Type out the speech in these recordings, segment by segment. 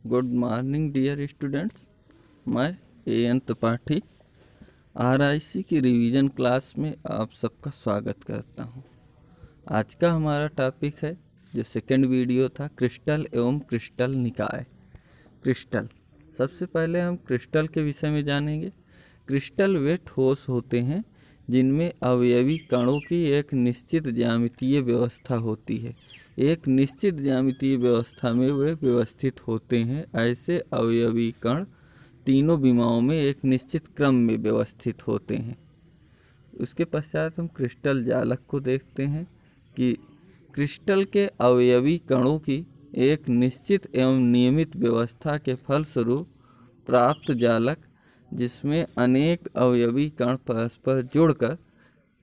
Good morning dear students. मैं N Tripathi RIC की revision class में आप सबका स्वागत करता हूं। आज का हमारा टॉपिक है, जो सेकंड वीडियो था, क्रिस्टल एवं क्रिस्टल निकाय। क्रिस्टल, सबसे पहले हम क्रिस्टल के विषय में जानेंगे। क्रिस्टल वे ठोस होते हैं जिनमें अवयवी कणों की एक निश्चित ज्यामितीय व्यवस्था होती है। एक निश्चित ज्यामितीय व्यवस्था में वे व्यवस्थित होते हैं। ऐसे अवयवी कण तीनों विमाओं में एक निश्चित क्रम में व्यवस्थित होते हैं। उसके पश्चात हम क्रिस्टल जालक को देखते हैं कि क्रिस्टल के अवयवी कणों की एक निश्चित एवं नियमित व्यवस्था के फलस्वरूप प्राप्त जालक, जिसमें अनेक अवयवी कण परस्पर जुड़कर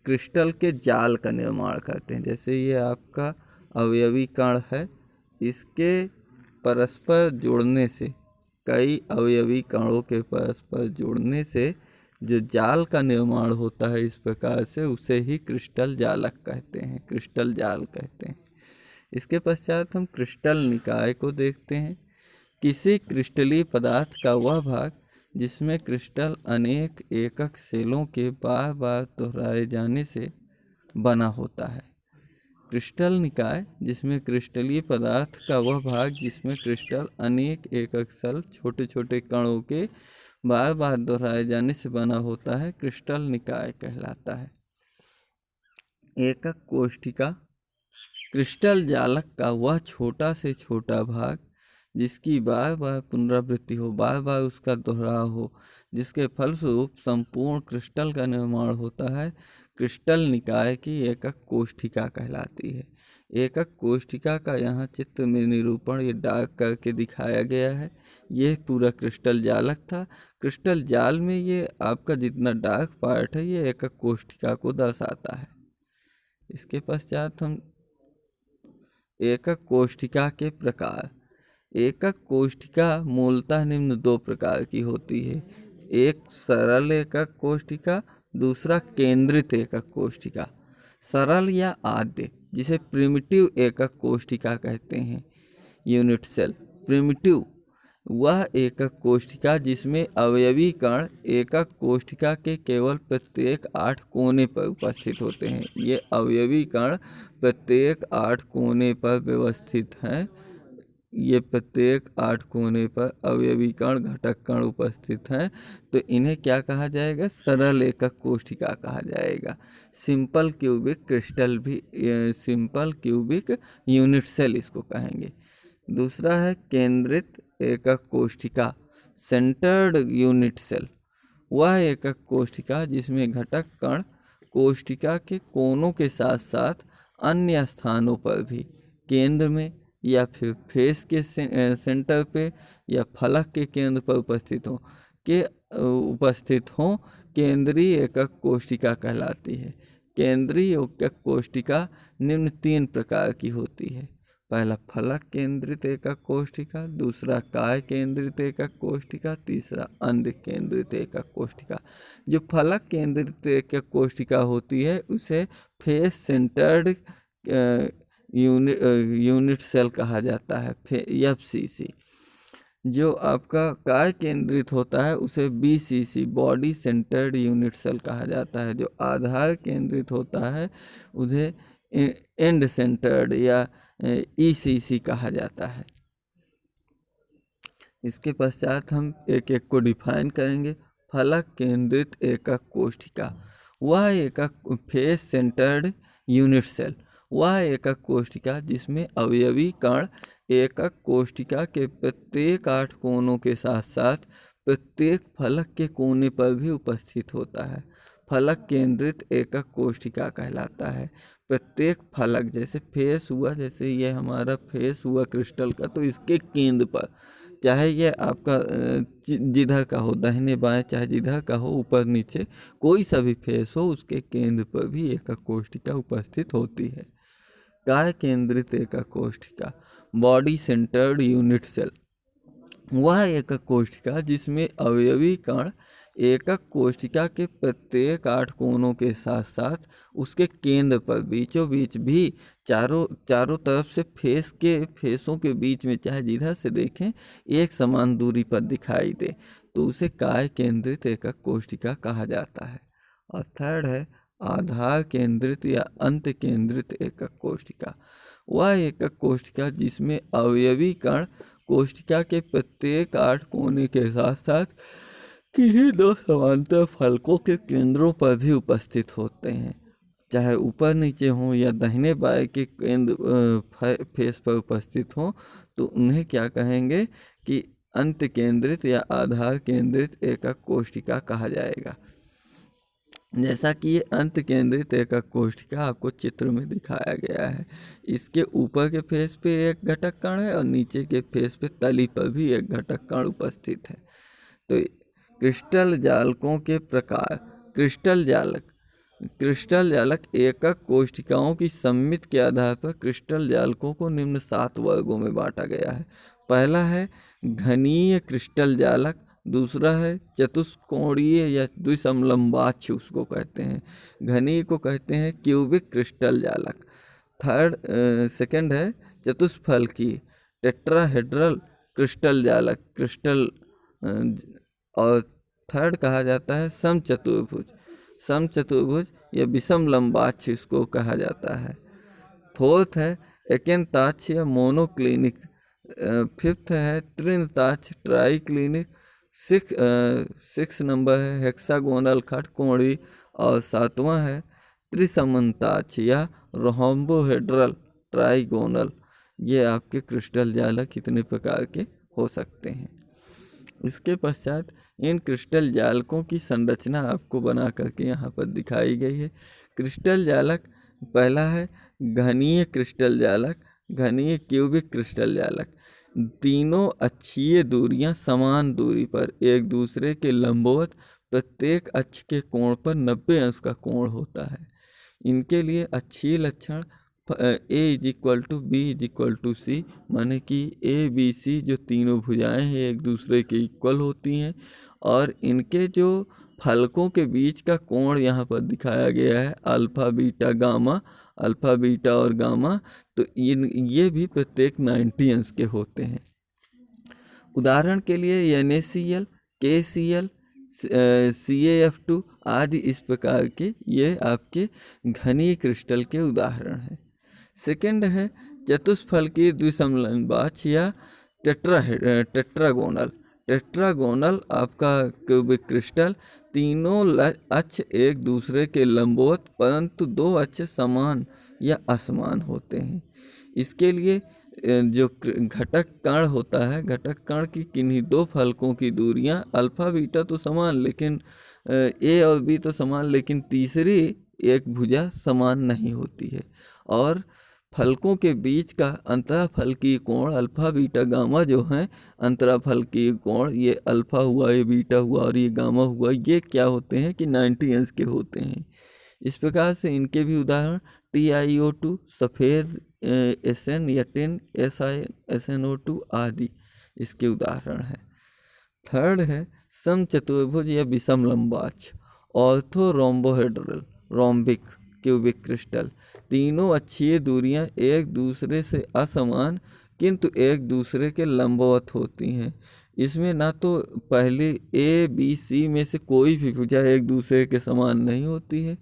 क्रिस्टल के जाल का निर्माण करते हैं। जैसे ये आपका अवयवी कण है, इसके परस्पर जुड़ने से, कई अवयवी कणों के परस्पर जुड़ने से जो जाल का निर्माण होता है, इस प्रकार से उसे ही क्रिस्टल जालक कहते हैं, क्रिस्टल जाल कहते हैं। इसके पश्चात हम क्रिस्टल निकाय को देखते हैं। किसी क्रिस्टलीय पदार्थ का वह भाग जिसमें क्रिस्टल अनेक एकक सेलों के बार बार दोहराए जाने से बना होता है। क्रिस्टल निकाय, जिसमें क्रिस्टलीय पदार्थ का वह भाग जिसमें क्रिस्टल अनेक एकक सेल छोटे छोटे कणों के बार बार दोहराए जाने से बना होता है, क्रिस्टल निकाय कहलाता है। एकक कोशिका, क्रिस्टल जालक का वह छोटा से छोटा भाग जिसकी बार बार पुनरावृत्ति हो, बार बार उसका दोहराव हो, जिसके फलस्वरूप संपूर्ण क्रिस्टल का निर्माण होता है, क्रिस्टल निकाय की एकक कोशिका कहलाती है। एकक कोशिका का यहाँ चित्र में निरूपण ये डार्क करके दिखाया गया है। ये पूरा क्रिस्टल जालक था। क्रिस्टल जाल में ये आपका जितना डार्क पार्ट है, ये एकक कोशिका को दर्शाता है। इसके पश्चात हम एकक कोशिका के प्रकार। एकक कोशिका मूलतः निम्न दो प्रकार की होती है। एक सरल एकक कोशिका, दूसरा केंद्रित एकक कोशिका। सरल या आद्य, जिसे प्रिमिटिव एकक कोशिका कहते हैं, यूनिट सेल। प्रिमिटिव वह एकक कोशिका जिसमें अवयवी कण एकक कोशिका के केवल प्रत्येक 8 कोने पर उपस्थित होते हैं। ये अवयवी कण प्रत्येक 8 कोने पर व्यवस्थित हैं। ये प्रत्येक 8 कोने पर अवयवी कण, घटक कण उपस्थित हैं, तो इन्हें क्या कहा जाएगा? सरल एकक कोशिका कहा जाएगा। सिंपल क्यूबिक क्रिस्टल भी, सिंपल क्यूबिक यूनिट सेल इसको कहेंगे। दूसरा है केंद्रित एकक कोशिका, सेंटर्ड यूनिट सेल। वह एकक कोशिका जिसमें घटक कण कोशिका के कोनों के साथ साथ अन्य स्थानों पर भी, केंद्र में या फिर फेस के सेंटर पे या फलक के केंद्र पर उपस्थित हों, केंद्रीय एकक कोशिका कहलाती है। केंद्रीय एकक कोशिका निम्न 3 प्रकार की होती है। पहला फलक केंद्रित एकक कोशिका, दूसरा काय केंद्रित एकक कोशिका, तीसरा अंध केंद्रित एकक कोशिका। जो फलक केंद्रित एकक कोशिका होती है उसे फेस सेंटर्ड यूनिट सेल कहा जाता है, FCC। जो आपका काय केंद्रित होता है उसे BCC, body centred unit cell कहा जाता है। जो आधार केंद्रित होता है उसे एंड सेंटर्ड या ECC कहा जाता है। इसके पश्चात हम एक एक को डिफाइन करेंगे। फलक केंद्रित एकक कोशिका, वह एकक फेस सेंटर्ड यूनिट सेल, वह एकक कोशिका जिसमें अवयवी कण एकक कोशिका के प्रत्येक 8 कोनों के साथ साथ प्रत्येक फलक के कोने पर भी उपस्थित होता है, फलक केंद्रित एकक कोशिका कहलाता है। प्रत्येक फलक, जैसे फेस हुआ, जैसे ये हमारा फेस हुआ क्रिस्टल का, तो इसके केंद्र पर, चाहे ये आपका जिधर का हो, दाहिने बाएं चाहे जिधर का हो, ऊपर नीचे कोई सा भी फेस हो, उसके केंद्र पर भी एकक कोशिका उपस्थित होती है। काय केंद्रित एकक कोशिका, बॉडी सेंटर्ड यूनिट सेल, वह एकक कोशिका जिसमें अवयवी कण एकक कोशिका के प्रत्येक 8 कोनों के साथ साथ उसके केंद्र पर बीचों बीच भी चारों तरफ से फेसों के बीच में, चाहे जिधर से देखें, एक समान दूरी पर दिखाई दे तो उसे काय केंद्रित एकक कोशिका कहा जाता है। और थर्ड है आधार केंद्रित या अंत केंद्रित एकक कोशिका। वह एकक कोशिका जिसमें अवयवी कण कोशिका के प्रत्येक 8 कोने के साथ साथ किन्हीं 2 समांतर फलकों के केंद्रों पर भी उपस्थित होते हैं, चाहे ऊपर नीचे हों या दाहिने बाएं के केंद्र फेस पर उपस्थित हों, तो उन्हें क्या कहेंगे कि अंत केंद्रित या आधार केंद्रित एकक कोशिका कहा जाएगा। जैसा कि ये अंत केंद्रित एकक कोशिका आपको चित्र में दिखाया गया है, इसके ऊपर के फेस पे एक घटक कण है और नीचे के फेस पे तली पर भी एक घटक कण उपस्थित है। तो क्रिस्टल जालकों के प्रकार। क्रिस्टल जालक एकक कोशिकाओं की सम्मिति के आधार पर क्रिस्टल जालकों को निम्न 7 वर्गों में बांटा गया है। पहला है घनीय क्रिस्टल जालक, दूसरा है चतुष्कोणीय या द्विसमलंबाक्ष उसको कहते हैं, घनीय को कहते हैं क्यूबिक क्रिस्टल जालक। सेकंड है चतुष्फलकीय टेट्राहेड्रल क्रिस्टल जालक और थर्ड कहा जाता है समचतुर्भुज या विषम लंबाक्ष इसको कहा जाता है। फोर्थ है एकेंताक्ष या मोनोक्लिनिक। फिफ्थ है त्रिनताक्ष ट्राइक्लिनिक। सिक्स नंबर है हेक्सागोनल खटकोणी और 7वां है त्रिसमन्ताक्ष या रोम्बोहेड्रल ट्राइगोनल। ये आपके क्रिस्टल जालक कितने प्रकार के हो सकते हैं। इसके पश्चात इन क्रिस्टल जालकों की संरचना आपको बना करके यहाँ पर दिखाई गई है। क्रिस्टल जालक पहला है घनीय क्रिस्टल जालक, घनीय क्यूबिक क्रिस्टल जालक। तीनों अक्षीय दूरियां समान दूरी पर एक दूसरे के लंबवत प्रत्येक अक्ष के कोण पर 90 अंश का कोण होता है। इनके लिए अक्षीय लक्षण A=B=C, माने कि ABC जो तीनों भुजाएं हैं एक दूसरे के इक्वल होती हैं और इनके जो फलकों के बीच का कोण यहाँ पर दिखाया गया है अल्फा बीटा और गामा, तो ये भी प्रत्येक 90 अंश के होते हैं। उदाहरण के लिए NaCl, KCl, CaF2 आदि इस प्रकार के ये आपके घनीय क्रिस्टल के उदाहरण हैं। सेकंड है चतुष्फलकीय द्विसमलंबाक्ष या टेट्रागोनल आपका क्यूबिक क्रिस्टल। तीनों अक्ष एक दूसरे के लंबवत परंतु 2 अक्ष समान या असमान होते हैं। इसके लिए जो घटक कण होता है, घटक कण की किन्हीं 2 फलकों की दूरियां अल्फा बीटा तो समान, लेकिन A और B तो समान, लेकिन तीसरी एक भुजा समान नहीं होती है। और फलकों के बीच का अंतराफलकीय कोण अल्फा बीटा गामा जो है अंतराफलकीय कोण, ये अल्फा हुआ, ये बीटा हुआ और ये गामा हुआ, ये क्या होते हैं कि 90 अंश के होते हैं। इस प्रकार से इनके भी उदाहरण TiO2 सफ़ेद SN या टिन SiSNO2 आदि इसके उदाहरण हैं। थर्ड है समचतुर्भुज या विषम लंबाक्ष ऑर्थोरोम्बोहेड्रल रोम्बिक क्यूबिक क्रिस्टल। तीनों अक्षीय दूरियां एक दूसरे से असमान किंतु एक दूसरे के लंबवत होती हैं। इसमें ना तो पहली ABC में से कोई भी भुजा एक दूसरे के समान नहीं होती है,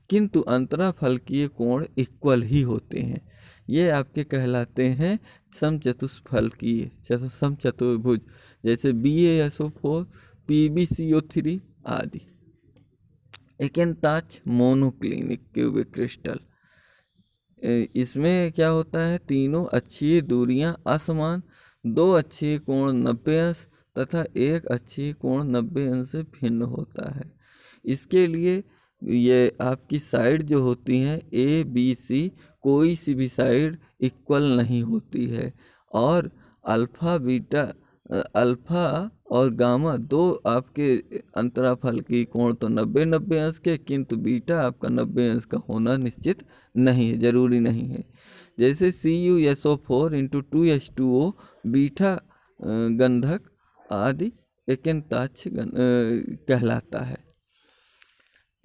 किंतु अंतराफलकीय कोण इक्वल ही होते हैं। ये आपके कहलाते हैं समचतुष्फलकीय समचतुर्भुज, जैसे BaSO4, PbCO3 आदि। एकेंताक्ष मोनोक्लिनिक क्यूबिक क्रिस्टल। इसमें क्या होता है, तीनों अक्षीय दूरियां असमान, 2 अक्षीय कोण 90 अंश तथा 1 अक्षीय कोण 90 अंश से भिन्न होता है। इसके लिए ये आपकी साइड जो होती हैं ABC, कोई सी भी साइड इक्वल नहीं होती है और अल्फा और गामा 2 आपके अंतराफलकीय कोण तो 90 अंश के, किंतु बीटा आपका 90 अंश का होना निश्चित नहीं है, जरूरी नहीं है। जैसे CuSO4 × 2H2O बीटा गंधक आदि एकेनताक्ष कहलाता है।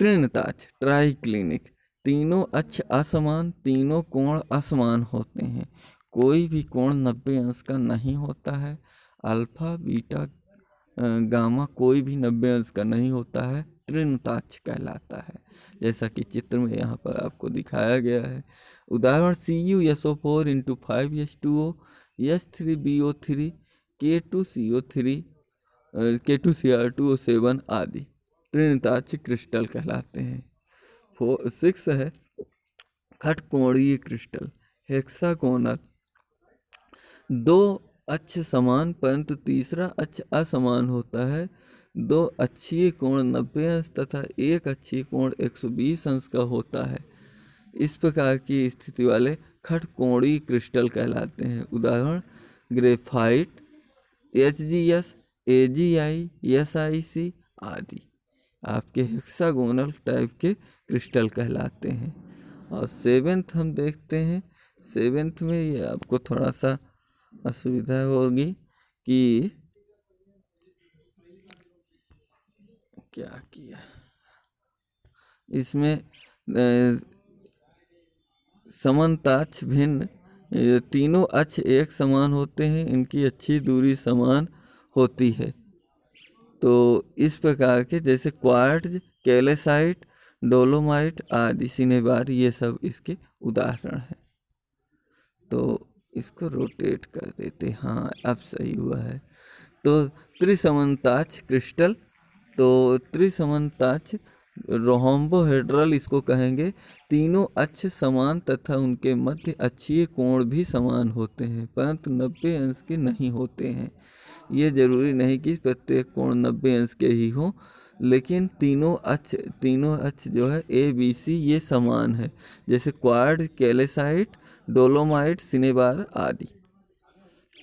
त्रिनताक्ष ट्राइक्लिनिक, तीनों अक्ष असमान, तीनों कोण असमान होते हैं, कोई भी कोण 90 अंश का नहीं होता है। अल्फा बीटा गामा कोई भी 90 अंश का नहीं होता है, त्रिनताक्ष कहलाता है, जैसा कि चित्र में यहाँ पर आपको दिखाया गया है। उदाहरण CuSO4 × 5H2O, H3BO3, K2CO3, K2Cr2O7 आदि त्रिनताक्ष क्रिस्टल कहलाते हैं। 6 है खटकोणीय क्रिस्टल, हेक्सागोनल, दो अक्ष समान परंतु तीसरा अक्ष असमान होता है। दो अक्षीय कोण 90 अंश तथा एक अक्षीय कोण 120 अंश का होता है। इस प्रकार की स्थिति वाले खटकोणीय क्रिस्टल कहलाते हैं। उदाहरण ग्रेफाइट, HGS, AgI, SiC आदि आपके हेक्सागोनल टाइप के क्रिस्टल कहलाते हैं। और 7th हम देखते हैं। 7th में ये आपको थोड़ा सा असुविधा होगी कि क्या किया इसमें समन्ताक्ष भिन्न, तीनों अक्ष एक समान होते हैं, इनकी अच्छी दूरी समान होती है। तो इस प्रकार के जैसे क्वार्ट्ज, कैल्साइट, डोलोमाइट आदि सिनेबार, ये सब इसके उदाहरण हैं। तो इसको रोटेट कर देते, हाँ अब सही हुआ है। तो त्रिसमन्ताक्ष क्रिस्टल, तो त्रिसमन्ताक्ष रोम्बोहेड्रल इसको कहेंगे। तीनों अक्ष समान तथा उनके मध्य अक्षीय कोण भी समान होते हैं, परंतु 90 अंश के नहीं होते हैं। ये जरूरी नहीं कि प्रत्येक कोण 90 अंश के ही हो, लेकिन तीनों अक्ष जो है ABC ये समान है, जैसे क्वार्ट्ज, कैल्साइट, डोलोमाइट, सिनेबार आदि।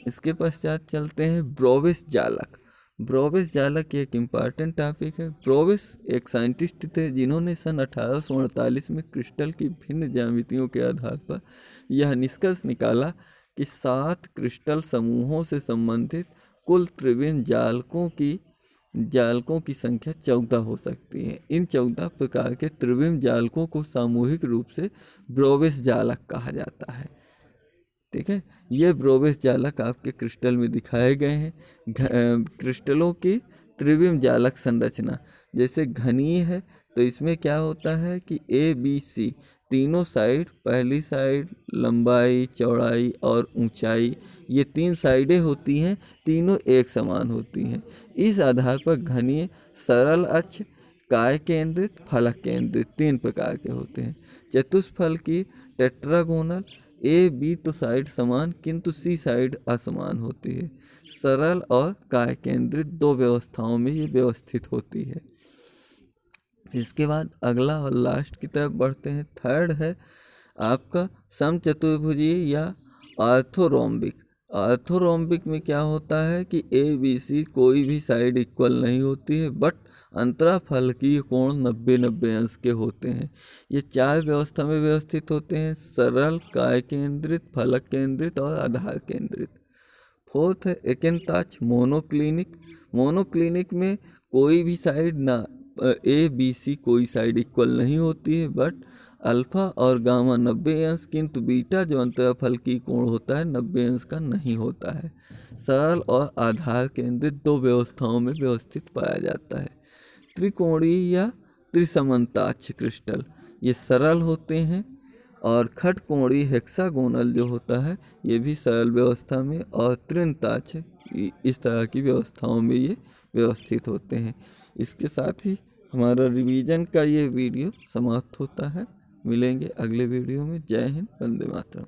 इसके पश्चात चलते हैं ब्रोविस जालक। ब्रोविस जालक एक इम्पॉर्टेंट टॉपिक है। ब्रोविस एक साइंटिस्ट थे जिन्होंने सन 1848 में क्रिस्टल की भिन्न ज्यामितियों के आधार पर यह निष्कर्ष निकाला कि 7 क्रिस्टल समूहों से संबंधित कुल त्रिविम जालकों की संख्या 14 हो सकती है। इन 14 प्रकार के त्रिविम जालकों को सामूहिक रूप से ब्रोविस जालक कहा जाता है। ठीक है, ये ब्रोविस जालक आपके क्रिस्टल में दिखाए गए हैं। क्रिस्टलों की त्रिविम जालक संरचना जैसे घनीय है, तो इसमें क्या होता है कि ABC तीनों साइड, पहली साइड लंबाई, चौड़ाई और ऊंचाई, ये 3 साइडें होती हैं, तीनों एक समान होती हैं। इस आधार पर घनीय सरल अक्ष, काय केंद्रित, फलक केंद्रित 3 प्रकार के होते हैं। चतुष्फल की टेट्रागोनल, AB तो साइड समान किंतु C साइड असमान होती है। सरल और काय केंद्रित 2 व्यवस्थाओं में ये व्यवस्थित होती है। इसके बाद अगला और लास्ट की तरफ बढ़ते हैं। 3rd है आपका समचतुर्भुजीय या ऑर्थोरोम्बिक। ऑर्थोरोम्बिक में क्या होता है कि ABC कोई भी साइड इक्वल नहीं होती है, बट अंतराफलकीय कोण 90-90 अंश के होते हैं। ये 4 व्यवस्था में व्यवस्थित होते हैं: सरल, काय केंद्रित, फलक केंद्रित और आधार केंद्रित। 4th है एकेनताक्ष मोनोक्लिनिक। मोनोक्लिनिक में कोई भी साइड ना ABC कोई साइड इक्वल नहीं होती है, बट अल्फा और गामा 90 अंश, किंतु बीटा जो अंतराफलकीय कोण होता है 90 अंश का नहीं होता है। सरल और आधार केंद्रित 2 व्यवस्थाओं में व्यवस्थित पाया जाता है। त्रिकोणीय या त्रिसमन्ताक्ष क्रिस्टल ये सरल होते हैं, और खटकोणीय हेक्सागोनल जो होता है ये भी सरल व्यवस्था में, और त्रिनताक्ष इस तरह की व्यवस्थाओं में ये व्यवस्थित होते हैं। इसके साथ ही हमारा रिवीजन का ये वीडियो समाप्त होता है। मिलेंगे अगले वीडियो में। जय हिंद, वंदे मातरम।